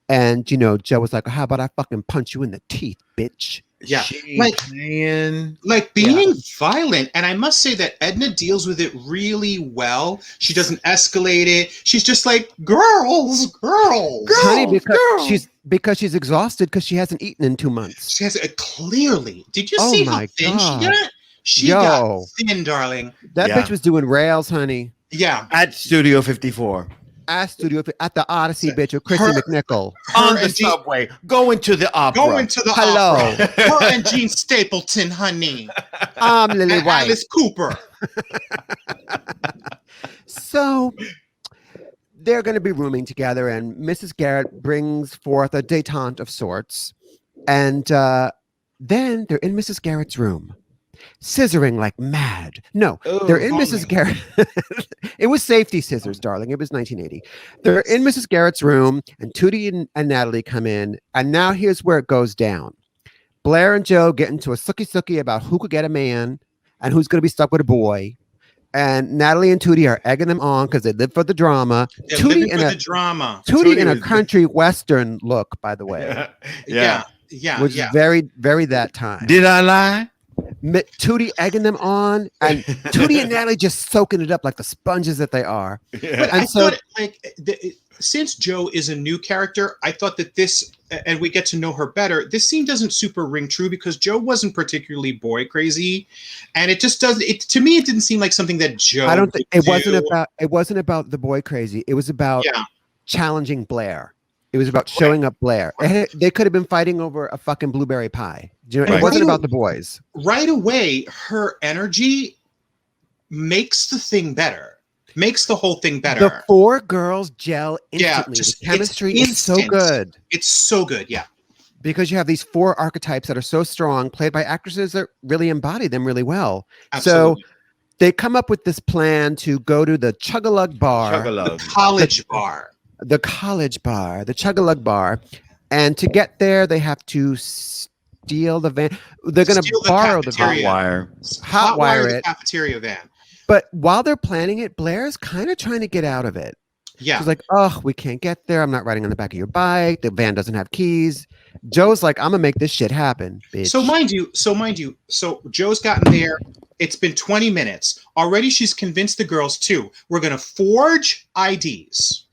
And Joe was like, "How about I fucking punch you in the teeth, bitch?" Yeah, Like being violent. And I must say that Edna deals with it really well. She doesn't escalate it. She's just like, girls. Honey, because she's exhausted because she hasn't eaten in 2 months. She has it clearly. Did you see how thin she got? She got thin, darling. That bitch was doing rails, honey. Yeah. At Studio 54. At the Odyssey, bitch, with Chrissy McNichol. On the subway. Going to the opera. Hello. Opera. Her and Gene Stapleton, honey. I'm Lily And White. Alice Cooper. So they're going to be rooming together, and Mrs. Garrett brings forth a detente of sorts. And then they're in Mrs. Garrett's room, scissoring like mad. No, they're in Mrs. Garrett. It was safety scissors, darling. It was 1980. They're in Mrs. Garrett's room, and Tooty and Natalie come in. And now here's where it goes down. Blair and Joe get into a sucky about who could get a man and who's going to be stuck with a boy. And Natalie and Tooty are egging them on because they live for the drama. Tooty in a country western look, by the way. Yeah. Which is very, very that time. Did I lie? Tooty egging them on, and Tooty and Natalie just soaking it up like the sponges that they are. But I thought, since Joe is a new character, I thought that this, and we get to know her better, this scene doesn't super ring true because Joe wasn't particularly boy crazy, and it just doesn't. To me, it didn't seem like something that Joe. I don't think it wasn't about the boy crazy. It was about challenging Blair. It was about showing up Blair. They could have been fighting over a fucking blueberry pie. It wasn't about the boys. Right away, her energy makes the thing better. Makes the whole thing better. The four girls gel instantly. Yeah, the chemistry is so good. It's so good, yeah. Because you have these four archetypes that are so strong, played by actresses that really embody them really well. Absolutely. So they come up with this plan to go to the Chug-a-Lug bar. The college bar. The college bar, the Chug-a-Lug bar. And to get there, they have to steal the van. They're going to borrow the van. Hotwire the cafeteria van. But while they're planning it, Blair's kind of trying to get out of it. Yeah. She's like, "Oh, we can't get there. I'm not riding on the back of your bike. The van doesn't have keys." Joe's like, "I'm going to make this shit happen, bitch." So mind you, Joe's gotten there. It's been 20 minutes. Already she's convinced the girls too. We're going to forge IDs.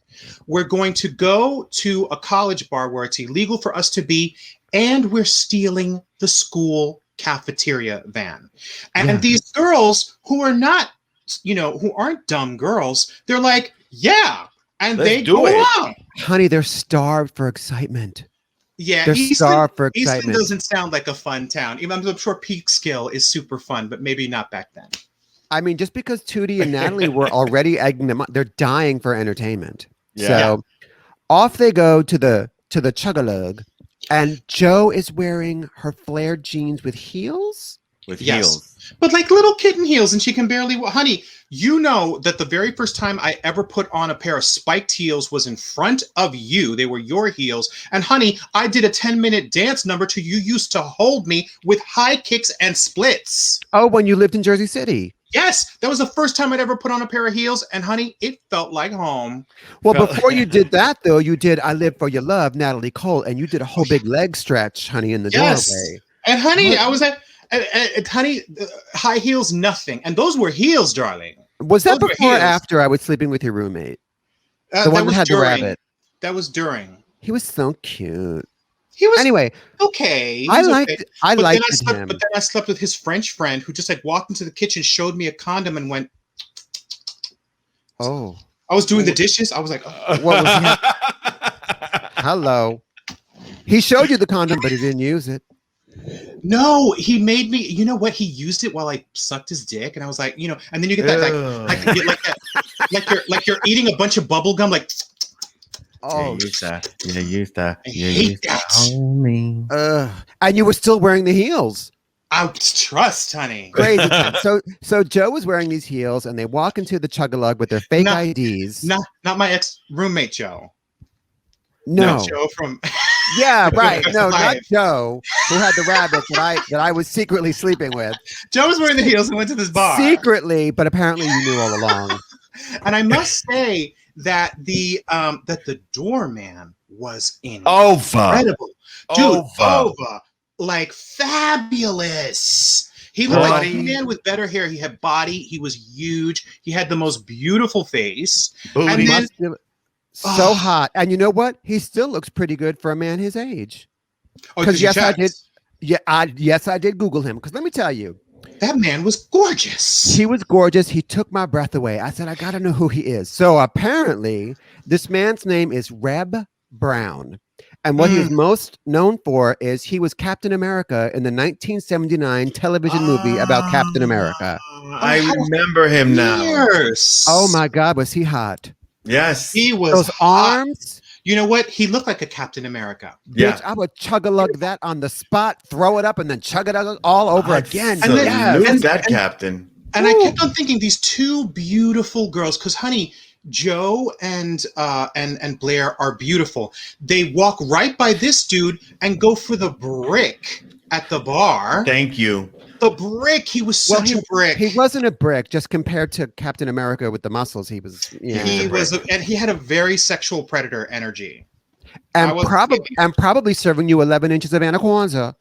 We're going to go to a college bar where it's illegal for us to be, and we're stealing the school cafeteria van. And these girls who are not, who aren't dumb girls, they're like, yeah, and they go along. Honey, they're starved for excitement. Yeah, they're starved for excitement. Eastland doesn't sound like a fun town. Even I'm sure Peekskill is super fun, but maybe not back then. I mean, just because Tooty and Natalie were already egging them on, they're dying for entertainment. Yeah. So off they go to the Chug-a-Lug, And Joe is wearing her flared jeans with heels. With Yes. heels. But like little kitten heels, and she can barely honey, you know that the very first time I ever put on a pair of spiked heels was in front of you. They were your heels. And honey, I did a 10-minute dance number to You Used to Hold Me with high kicks and splits. Oh, when you lived in Jersey City. Yes, that was the first time I'd ever put on a pair of heels, and honey, it felt like home. Well, Felt- before you did that, though, you did I Live for Your Love, Natalie Cole, and you did a whole big leg stretch, honey, in the Yes. doorway. And honey, What? I was at honey, high heels, nothing. And those were heels, darling. Was that Those were before or heels. after I was sleeping with your roommate? The That one that was had the during. rabbit. That was during. He was so cute. He was Anyway, okay. He I was liked okay. I But then liked I slept, him. but then I slept with his French friend who just like walked into the kitchen, showed me a condom, and went. Oh, I was doing the dishes. I was like, oh. what was he? Hello. He showed you the condom, but he didn't use it. No, he made me. You know what? He used it while I sucked his dick, and I was like, you know, and then you get that like you get like that, like you're eating a bunch of bubble gum, like. Oh, use that. Yeah, use that. I Yeah, hate use that. Homie. and you were still wearing the heels. I trust, honey. Crazy. So Joe was wearing these heels, and they walk into the Chug-a-Lug with their fake No, IDs. Not my ex roommate Joe. No. Joe from. Yeah, right. No, not Live. Joe, who had the rabbit that I was secretly sleeping with. Joe was wearing the heels and went to this bar. Secretly, but apparently you knew all along. And I must say that the doorman was Ova. incredible. Dude, Ova. Ova, like fabulous. He looked like a Body. man with better hair. He had body. He was huge. He had the most beautiful face. Booty. And then- Muscular- so Oh. hot. And you know what? He still looks pretty good for a man his age. Oh, 'Cause you yes, I checked? did. Yeah, I did Google him. Because let me tell you, That man was gorgeous. he was gorgeous. He took my breath away. I said, I got to know who he is. So apparently, this man's name is Reb Brown. And what he is most known for is he was Captain America in the 1979 television movie about Captain America. I remember him now. Years. Oh my God, was he hot? Yes. He was Those hot. arms. You know what? He looked like a Captain America. Yeah. Bitch, I would chug-a-lug that on the spot, throw it up, and then chug it out all over again. And then- Yeah. Salute and- that and- captain. And I Woo. kept on thinking these two beautiful girls, because honey, Joe and Blair are beautiful. They walk right by this dude and go for the brick at the bar. Thank you. The brick, he was Well, such a brick. He wasn't a brick, just compared to Captain America with the muscles. He was, yeah. He was, and he had a very sexual predator energy. I and was probably serving you 11 inches of anaconda.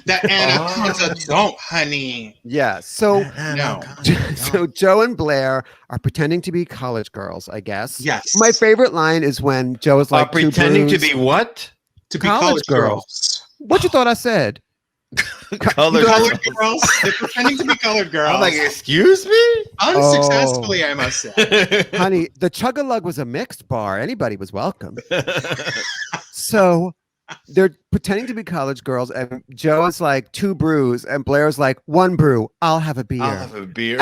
That anaconda don't, honey. Yeah. So, No. so Joe and Blair are pretending to be college girls, I guess. Yes. My favorite line is when Joe is like, "Two pretending to brews." be what? To be college college girls. girls. What you thought I said? Colored Colored girls. They're pretending to be colored girls. I'm like, excuse me? Unsuccessfully, I must say. Honey, the Chug-a-Lug was a mixed bar. Anybody was welcome. So they're pretending to be college girls, and Joe is like, 2 brews, and Blair's like, 1 brew. I'll have a beer. I'll have a beer.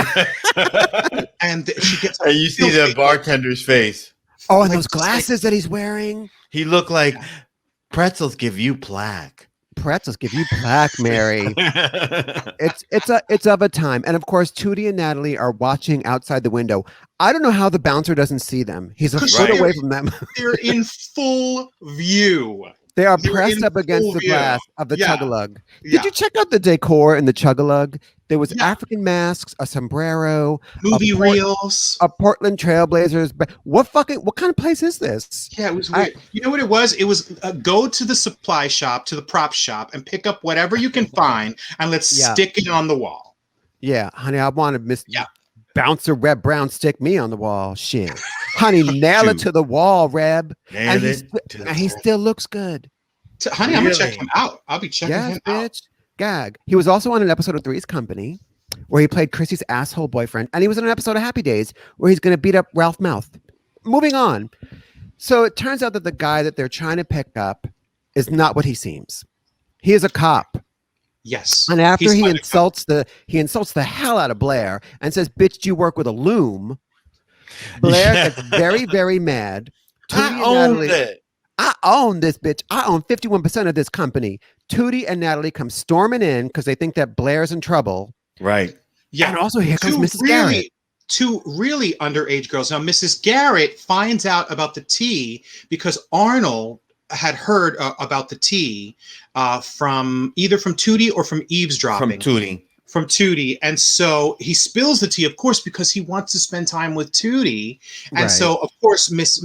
And she gets And you see the bartender's face. Oh, and like, those just like- glasses that he's wearing. He looked like pretzels give you plaque. Pretzels give you plaque, Mary. It's of a time, and of course, Tooty and Natalie are watching outside the window. I don't know how the bouncer doesn't see them. He's a foot Right. away from them. They're in full view. They are They're pressed in up against full the view. glass of the Yeah. Chug-a-Lug. Yeah. Did you check out the decor in the Chug-a-Lug? There was Yeah. African masks, a sombrero, Movie port- reels. a Portland Trailblazers. What kind of place is this? Yeah, it was weird. You know what it was? It was go to the supply shop, to the prop shop, and pick up whatever you can find, and let's Yeah. stick it on the wall. Yeah, honey, I wanted Miss Yeah. Bouncer Reb Brown stick me on the wall. Shit, honey, nail it Shoot. to the wall, Reb. Nailed And, it to the and he floor. still looks good. Honey, I'm gonna check Really? him out. I'll be checking Yes, him out. bitch. Gag. He was also on an episode of Three's Company where he played Chrissy's asshole boyfriend, and he was on an episode of Happy Days where he's going to beat up Ralph Mouth. Moving on. So it turns out that the guy that they're trying to pick up is not what he seems. He is a cop. Yes. And after He's he like a insults the hell out of Blair and says, "Bitch, do you work with a loom?" Blair Yeah. gets very, very mad. Tooty I and owned Natalie- it. I own this bitch. I own 51% of this company. Tooty and Natalie come storming in because they think that Blair's in trouble. Right. Yeah. And also here comes Mrs. Garrett. Two really underage girls. Now, Mrs. Garrett finds out about the tea because Arnold had heard about the tea from Tooty or from eavesdropping. From Tooty. And so he spills the tea, of course, because he wants to spend time with Tooty. And Right. so, of course, Miss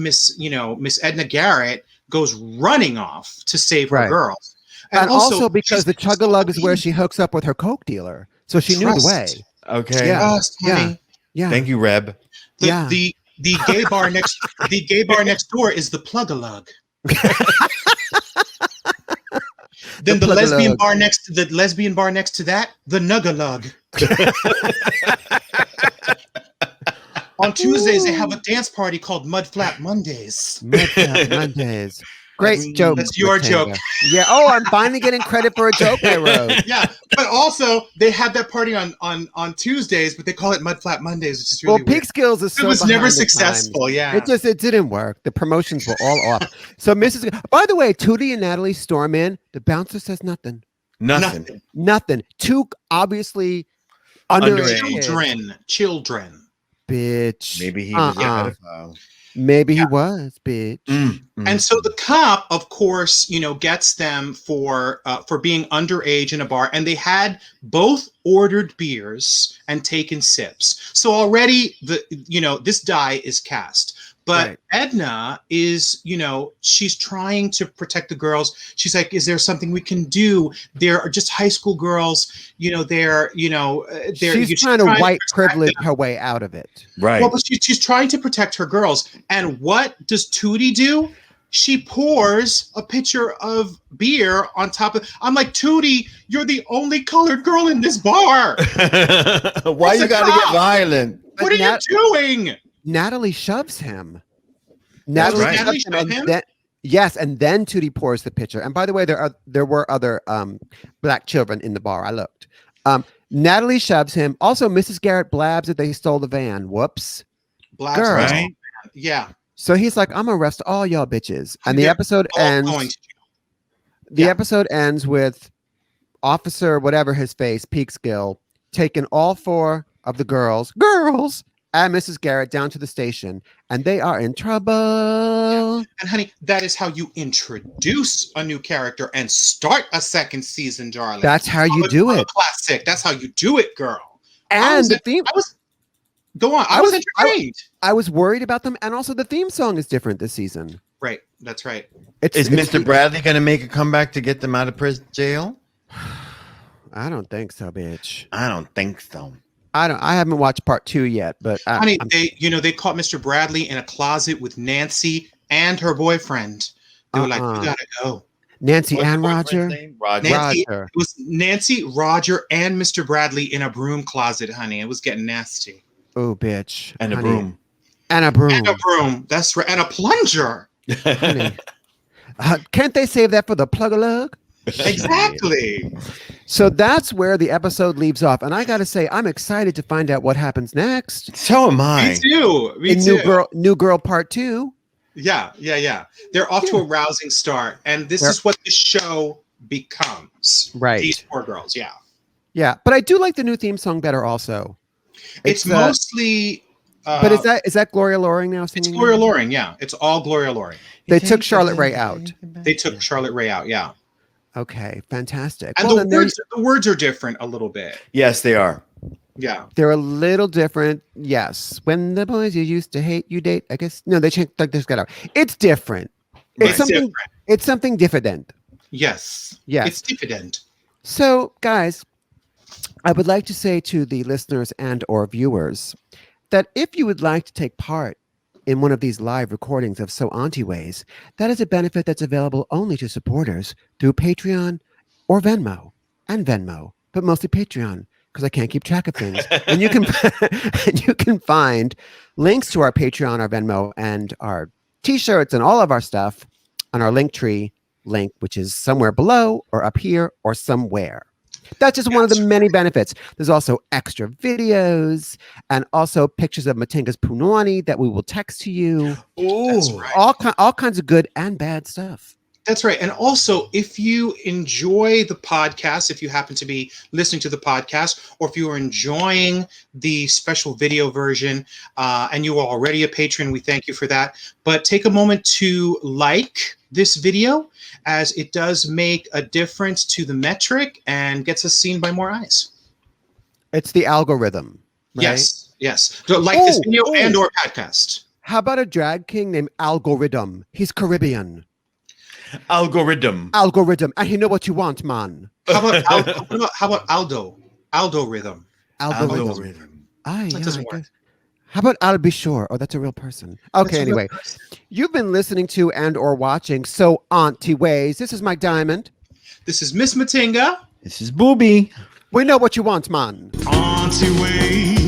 Edna Garrett goes running off to save her Right. girls. And also because she's the Chug-a-Lug is where she hooks up with her coke dealer. So she knew the Trust. way. Okay. Yeah. Trust, Yeah. honey. Yeah. Thank you, Reb. The gay bar next door is the Plug-a-Lug. Then the lesbian bar next to that, the Nug-a-Lug. On Tuesdays, they have a dance party called Mud Flap Mondays. Mondays. Great joke. That's your Matilda. joke. Yeah. Oh, I'm finally getting credit for a joke I wrote. Yeah, but also they have that party on Tuesdays, but they call it Mud Flap Mondays, which is really Well, weird. Peak Skills is so It was behind never the successful. times. Yeah, It didn't work. The promotions were all off. So by the way, Tooty and Natalie storm in. The bouncer says nothing. Nothing. Two obviously Underage. underage children. bitch. Maybe he was a pedophile. Maybe he was, bitch. And so the cop, of course, gets them for being underage in a bar, and they had both ordered beers and taken sips. So already this die is cast. But Right. Edna is, she's trying to protect the girls. She's like, "Is there something we can do? They're just high school girls. She's trying to white privilege her way out of it. Right. Well, but she's trying to protect her girls. And what does Tooty do? She pours a pitcher of beer on top of. I'm like, Tooty, you're the only colored girl in this bar. Why It's you a gotta cop. get violent? What are you doing? Natalie shoves him. right. Natalie shoves shove him? Yes, and then Tooty pours the pitcher. And by the way, there were other black children in the bar. I looked. Natalie shoves him. Also, Mrs. Garrett blabs that they stole the van. Whoops. Black Girl. girl. Right. Yeah. So he's like, I'm gonna arrest all y'all bitches. And the They're episode all ends. going to jail. The episode ends with Officer whatever his face, Peekskill, taking all four of the girls and Mrs. Garrett down to the station, and they are in trouble. And honey, that is how you introduce a new character and start a second season, darling. That's how you do On a it. classic. That's how you do it, girl. And the theme. Go on. I was entertained. I was worried about them, and also the theme song is different this season. Right. That's right. Is Mr. Bradley gonna make a comeback to get them out of jail? I don't think so, bitch. I don't think so. I haven't watched part 2 yet, but Honey, they caught Mr. Bradley in a closet with Nancy and her boyfriend. They were like, "You gotta go." Nancy What's and the Roger. boyfriend's name? Roger. Nancy, Roger. it was Nancy, Roger, and Mr. Bradley in a broom closet, honey. It was getting nasty. Oh, bitch. And a Honey. broom. And a broom. And a broom. That's right. And a plunger. Honey. Can't they save that for the plug-a-lug? Exactly. So that's where the episode leaves off. And I got to say, I'm excited to find out what happens next. So am I. Me too. Me In too. New Girl Part 2. Yeah. They're off to a rousing start, and this is what the show becomes. Right. These poor girls. Yeah. Yeah. But I do like the new theme song better also. It's mostly. But is that Gloria Loring now singing? It's Gloria Loring. Yeah. It's all Gloria Loring. They took Charlotte Rae out. They took Charlotte Rae out. Yeah. Okay. Fantastic. And Well, the then words are different a little bit. Yes, they are. Yeah. they're a little different. Yes. When the boys you used to hate you date, I guess. No, they changed. Like this got out. It's different. It's something. different. It's something different. Yes. Yes. It's diffident. So, guys, I would like to say to the listeners and or viewers that if you would like to take part in one of these live recordings of So Auntieways, that is a benefit that's available only to supporters through Patreon or Venmo, but mostly Patreon because I can't keep track of things. And you can and you can find links to our Patreon, our Venmo, and our T-shirts and all of our stuff on our Linktree link, which is somewhere below or up here or somewhere. That's just one of the many benefits. There's also extra videos and also pictures of Matinga's punani that we will text to you. That's right. All kinds of good and bad stuff. That's right. And also, if you enjoy the podcast, if you happen to be listening to the podcast, or if you are enjoying the special video version, and you are already a patron, we thank you for that. But take a moment to like this video, as it does make a difference to the metric and gets us seen by more eyes. It's the algorithm. Right? Yes. So like this video and or podcast. How about a drag king named Algorithm? He's Caribbean. Algorithm. And he know what you want, man. How about Aldo? Aldo rhythm. Algorithm. That doesn't work. How about I'll be sure? Oh, that's a real person. Okay, anyway. You've been listening to and or watching So Auntieways. This is Mike Diamond. This is Miss Matinga. This is Booby. We know what you want, man. Auntieways.